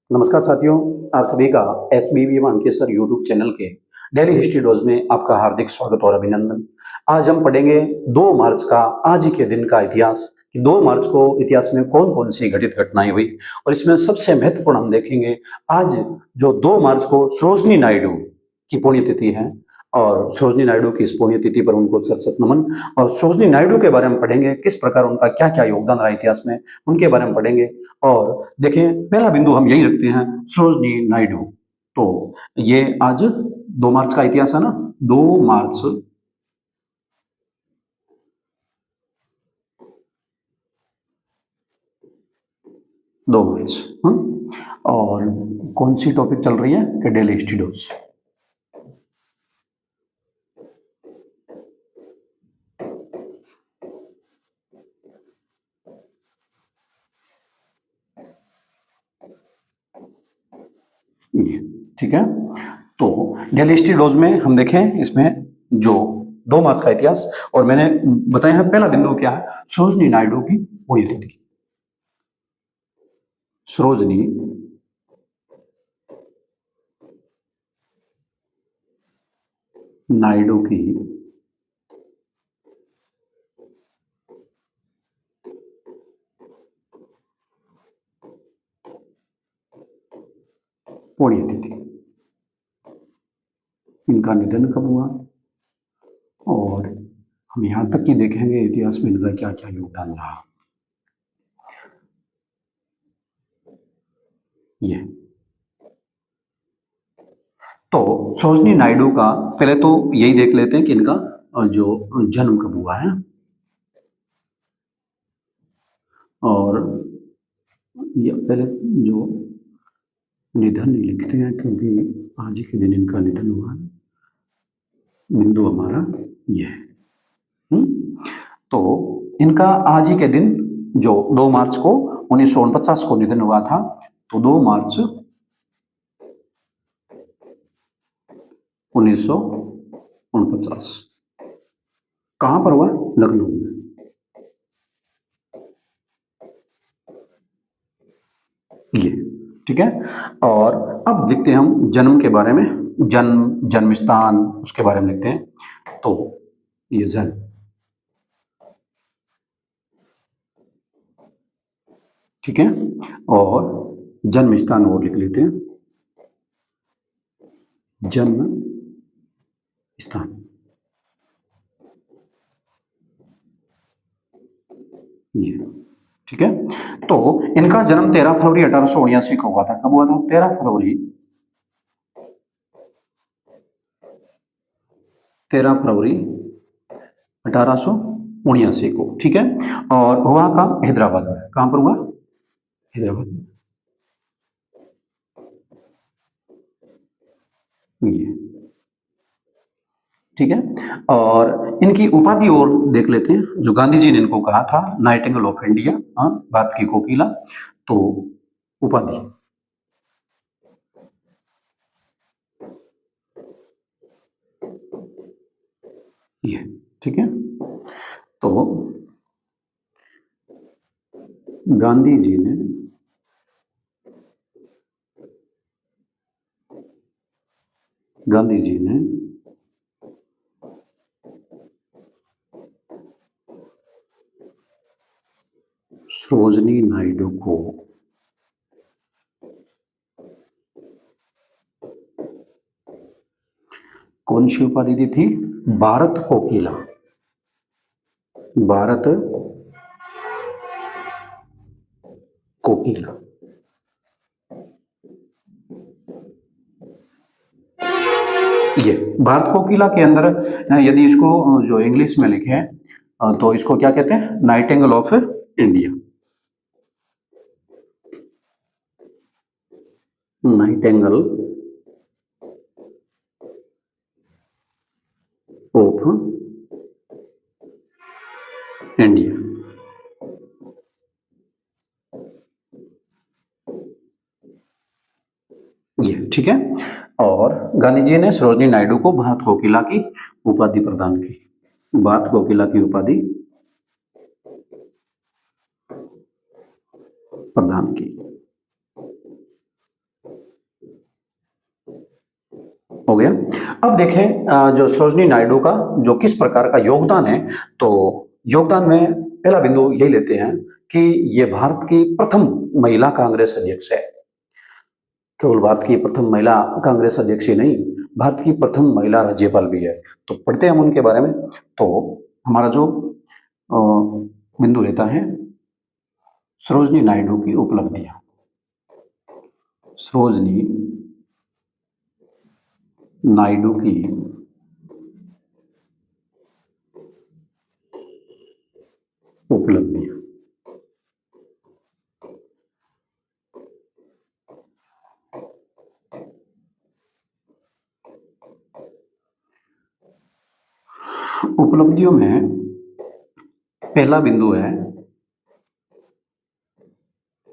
नमस्कार साथियों, आप सभी का एसबीवी मानकेसर यूट्यूब चैनल के डेली हिस्ट्री डोज में आपका हार्दिक स्वागत और अभिनंदन। आज हम पढ़ेंगे 2 मार्च का आज ही के दिन का इतिहास कि 2 मार्च को इतिहास में कौन-कौन सी घटित घटनाएं हुई और इसमें सबसे महत्वपूर्ण हम देखेंगे आज जो 2 मार्च को सरोजिनी नायडू की पुण्यतिथि है और सरोजिनी नायडू की इस पुण्यतिथि पर उनको सत-सत नमन। और सरोजिनी नायडू के बारे में पढ़ेंगे, किस प्रकार उनका क्या-क्या योगदान रहा इतिहास में, उनके बारे में पढ़ेंगे। और देखें, पहला बिंदु हम यही रखते हैं, सरोजिनी नायडू। तो ये आज 2 मार्च का इतिहास है ना, 2 मार्च 2 मार्च। और कौन सी टॉपिक चल रही है कि डेली हिस्ट्री डोज। ठीक है, तो डेली हिस्ट्री डोज में हम देखें इसमें जो 2 मार्च का इतिहास और मैंने बताया है पहला बिंदु क्या है, सरोजिनी नायडू की पुण्यतिथि। सरोजिनी नायडू की पुण्यतिथि। इनका निधन कब हुआ और हम यहां तक कि देखेंगे इतिहास में इनका क्या क्या योगदान रहा। ये तो सरोजिनी नायडू का पहले तो यही देख लेते हैं कि इनका जो जन्म कब हुआ है और ये पहले जो निधन लिखते हैं क्योंकि आज ही के दिन इनका निधन हुआ है। बिंदु हमारा ये है। तो इनका आज ही के दिन जो 2 मार्च को 1949 को निधन हुआ था, तो 2 मार्च 1949 कहां पर हुआ, लखनऊ में। ये ठीक है, और अब लिखते हैं हम जन्म के बारे में, जन्म, जन्म स्थान, उसके बारे में लिखते हैं। तो ये जन्म, ठीक है, और जन्म स्थान और लिख लेते हैं, जन्म स्थान। ये ठीक है, तो इनका जन्म 13 फरवरी 1879 को हुआ था। कब हुआ था? 13 फरवरी 1879 को, ठीक है। और हुआ कहाँ? हैदराबाद में। कहां पर हुआ? हैदराबाद में। ये ठीक है, और इनकी उपाधि और देख लेते हैं। जो गांधी जी ने इनको कहा था नाइटिंगेल ऑफ इंडिया, भारत की कोकिला, तो उपाधि ये ठीक है। तो गांधी जी ने सरोजिनी नायडू को कौन सी उपाधि दी थी? भारत कोकिला। भारत कोकिला। ये भारत कोकिला के अंदर यदि इसको जो इंग्लिश में लिखे तो इसको क्या कहते हैं? Nightingale of India. Nightingale of India. ये ठीक है, और गांधी जी ने सरोजिनी नायडू को भारत कोकिला की उपाधि प्रदान की। भारत कोकिला की उपाधि प्रदान की। हो गया। अब देखें जो सरोजिनी नायडू का जो किस प्रकार का योगदान है, तो योगदान में पहला बिंदु यही लेते हैं कि ये भारत की प्रथम महिला कांग्रेस अध्यक्ष है। केवल भारत की प्रथम महिला कांग्रेस अध्यक्ष ही नहीं, भारत की प्रथम महिला राज्यपाल भी है। तो पढ़ते हैं हम उनके बारे में। तो हमारा जो अ, बिंदु रहता है सरोजिनी नायडू की उपलब्धियां। सरोजिनी नायडू की उपलब्धियां। उपलब्धियों में पहला बिंदु है,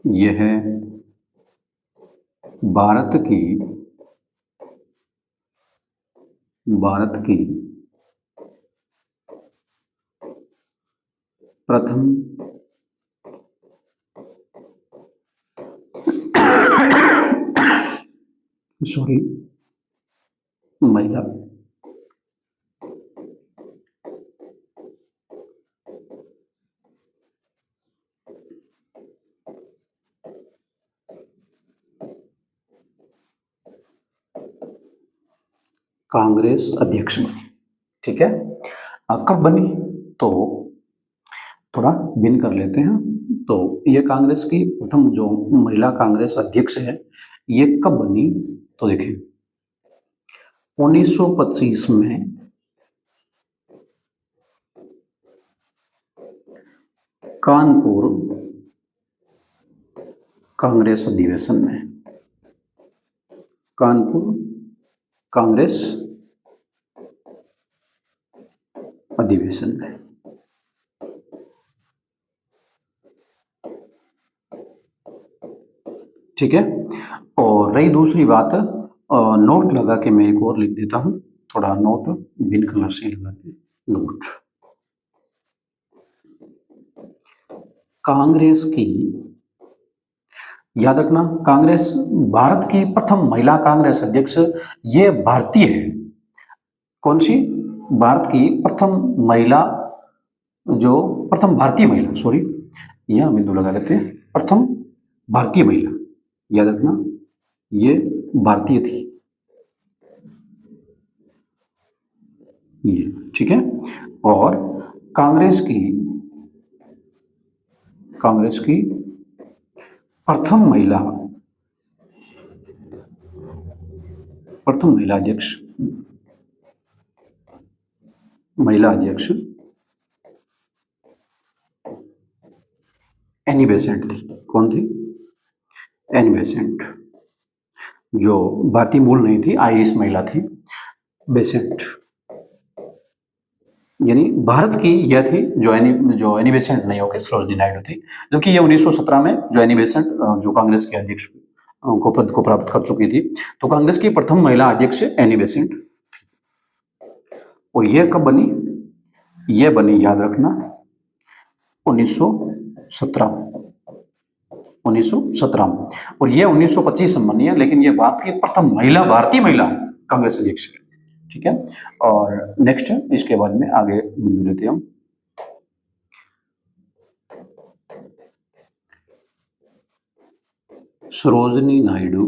यह है भारत की प्रथम सॉरी महिला कांग्रेस अध्यक्ष बनी। ठीक है, कब बनी तो थोड़ा बिन कर लेते हैं। तो ये कांग्रेस की प्रथम जो महिला कांग्रेस अध्यक्ष है, ये कब बनी तो देखिए 1925 में कानपुर कांग्रेस अधिवेशन में, कानपुर कांग्रेस अधिवेशन में। ठीक है, और रही दूसरी बात, नोट लगा के मैं एक और लिख देता हूं, थोड़ा नोट बिन कलर से लगा के नोट। कांग्रेस की, याद रखना, कांग्रेस भारत की प्रथम महिला कांग्रेस अध्यक्ष ये भारतीय है। कौन सी? भारत की प्रथम महिला, जो प्रथम भारतीय महिला, सॉरी यहां बिंदु लगा लेते हैं, प्रथम भारतीय महिला, याद रखना ये भारतीय थी ये। ठीक है, और कांग्रेस की प्रथम महिला अध्यक्ष, एनी बेसेंट थी। कौन थी? एनी बेसेंट, जो भारतीय मूल नहीं थी, आयरिश महिला थी। बेसेंट यानी भारत की यह थी, जो एनी बेसेंट नहीं होकर सरोजिनी नायडू थी, जबकि ये 1917 में जो एनी बेसेंट जो कांग्रेस के अध्यक्ष को पद को प्राप्त कर चुकी थी। तो कांग्रेस की प्रथम महिला अध्यक्ष एनी बेसेंट। और यह कब बनी? यह बनी, याद रखना, 1917 में। और यह 1925 में बनी है, लेकिन यह भारत की प्रथम महिला, भारतीय महिला कांग्रेस अध्यक्ष है। ठीक है, और नेक्स्ट इसके बाद में आगे बिंदु लेते हैं हम। सरोजिनी नायडू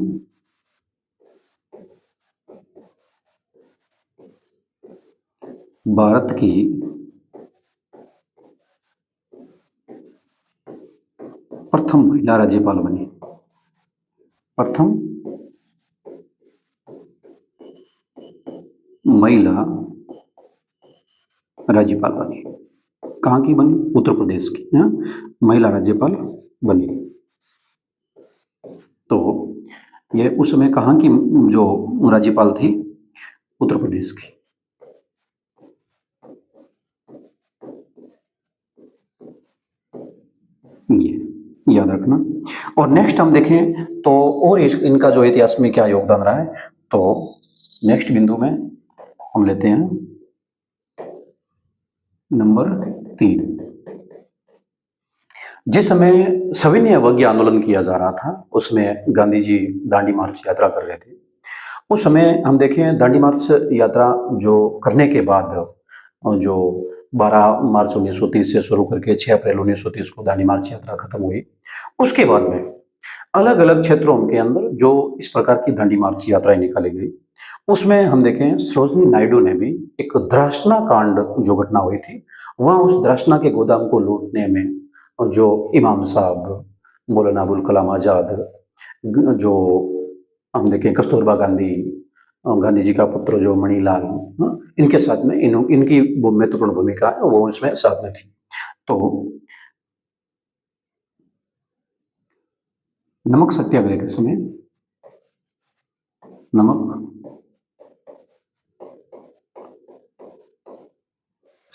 भारत की प्रथम महिला राज्यपाल बनी, प्रथम महिला राज्यपाल बनी। कहाँ की बनी? उत्तर प्रदेश की महिला राज्यपाल बनी। तो ये उस समय कहाँ की जो राज्यपाल थी? उत्तर प्रदेश की। ये याद रखना। और नेक्स्ट हम देखें तो और इनका जो इतिहास में क्या योगदान रहा है, तो नेक्स्ट बिंदु में हम लेते हैं नंबर 3। जिस समय सविनय अवज्ञा आंदोलन किया जा रहा था, उसमें गांधी जी दांडी मार्च यात्रा कर रहे थे, उस समय हम देखें दांडी मार्च यात्रा जो करने के बाद जो 12 मार्च 1930 से शुरू करके 6 अप्रैल 1930 को दांडी मार्च यात्रा खत्म हुई। उसके बाद में अलग-अलग क्षेत्रों के अंदर जो इस प्रकार की दांडी मार्च यात्राएँ निकाली गई, उसमें हम देखें सरोजिनी नायडू ने भी एक द्रासना कांड जो घटना हुई थी, वहाँ उस द्रासना के गोदाम को लूटने में जो इमाम साहब, मौलाना अबुल कलाम आज़ाद, जो हम देखें कस्तूरबा गांधी, गांधी जी का पुत्र जो मणिलाल, इनके साथ में इनकी वो महत्वपूर्ण भूमिका है, वो इसमें साथ में थी। तो नमक सत्याग्रह के समय नमक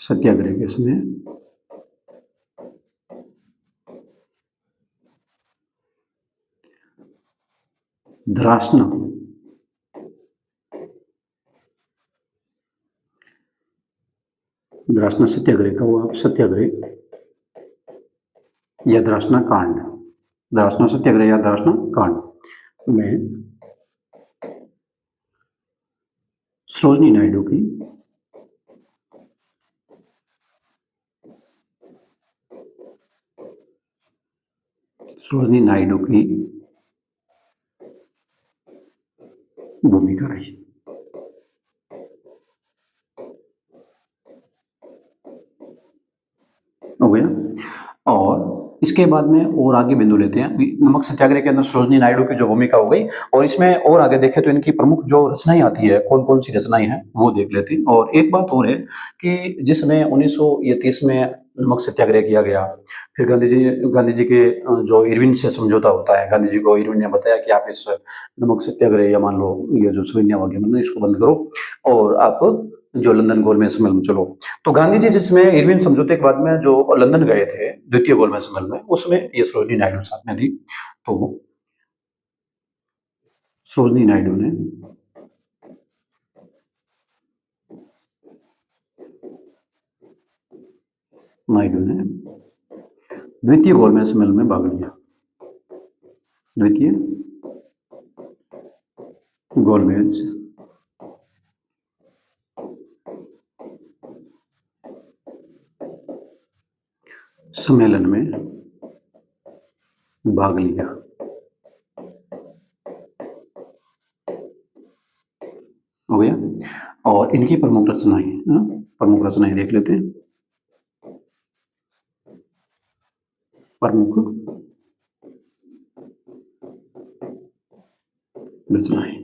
सत्याग्रह के समय द्रासना द्रासना सत्याग्रह का हुआ सत्याग्रह या द्रासना कांड, द्रासना सत्याग्रह या द्रासना कांड में सरोजिनी नायडू की भूमिका रही। हो गया। और इसके बाद में और आगे बिंदु लेते हैं। नमक सत्याग्रह के अंदर सरोजिनी नायडू की जो भूमिका हो गई, और इसमें और आगे देखें तो इनकी प्रमुख जो रचनाएं आती है, कौन कौन सी रचनाएं हैं वो देख लेते हैं। और एक बात और है कि जिस समय 1930 में नमक सत्याग्रह किया गया, फिर गांधी जी के जो इरविन से समझौता होता है, गांधी जी को इरविन ने बताया कि आप इस नमक सत्याग्रह या मान लो ये जो सविनय अवज्ञा इसको बंद करो और आप जो लंदन गोलमेज सम्मेलन में चलो। तो गांधी जी जिसमें इरविन समझौते के बाद में जो लंदन गए थे द्वितीय गोलमेज सम्मेलन में, उसमें ये सरोजिनी नायडू साथ में थी। तो सरोजिनी नायडू ने द्वितीय गोलमेज सम्मेलन में भाग लिया। द्वितीय गोलमेज सम्मेलन में भाग लिया। हो गया। और इनकी प्रमुख रचनाएं देख लेते हैं। प्रमुख रचनाएं,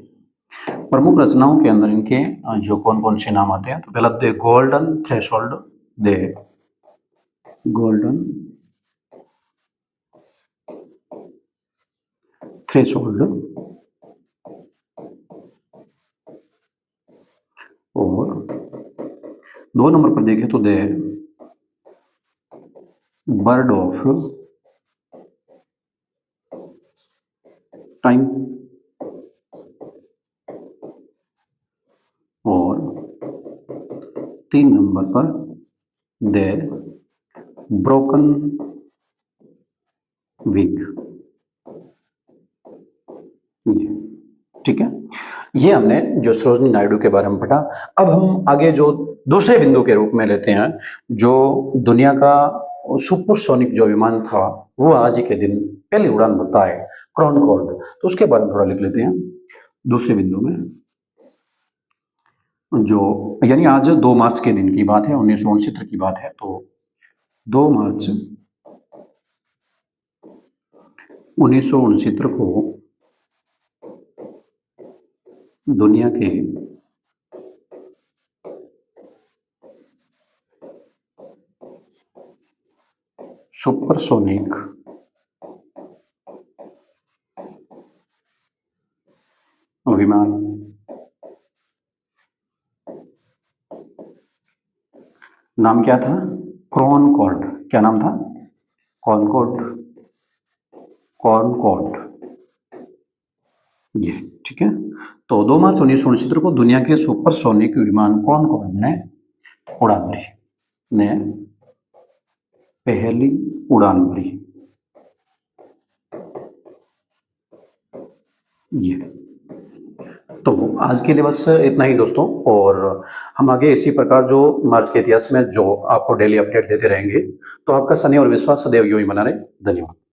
प्रमुख रचनाओं के अंदर इनके जो कौन कौन से नाम आते हैं, तो पहला the golden threshold, the golden threshold, और 2 नंबर पर देखें तो द बर्ड ऑफ टाइम, और 3 नंबर पर द ब्रोकन विंग। ठीक है, ये हमने जो सरोजिनी नायडू के बारे में पढ़ा। अब हम आगे जो दूसरे बिंदु के रूप में लेते हैं, जो दुनिया का सुपरसोनिक जो विमान था, वो आज ही के दिन पहली उड़ान भरता है, कॉनकॉर्ड, तो उसके बारे में थोड़ा लिख लेते हैं दूसरे बिंदु में। जो यानी आज 2 मार्च के दिन की बात है, 1969 की बात है। तो 2 मार्च 1969 को दुनिया के सुपरसोनिक विमान नाम क्या था? कॉनकॉर्ड। क्या नाम था? कॉनकॉर्ड। ये ठीक है। तो 2 मार्च 1969 को दुनिया के सुपरसोनिक विमान कॉनकॉर्ड ने उड़ान भरी, ने पहली उड़ान भरी। ये तो आज के लिए बस इतना ही दोस्तों, और हम आगे इसी प्रकार जो मार्च के इतिहास में जो आपको डेली अपडेट देते रहेंगे। तो आपका स्नेह और विश्वास सदैव यूँ ही बना रहे। धन्यवाद।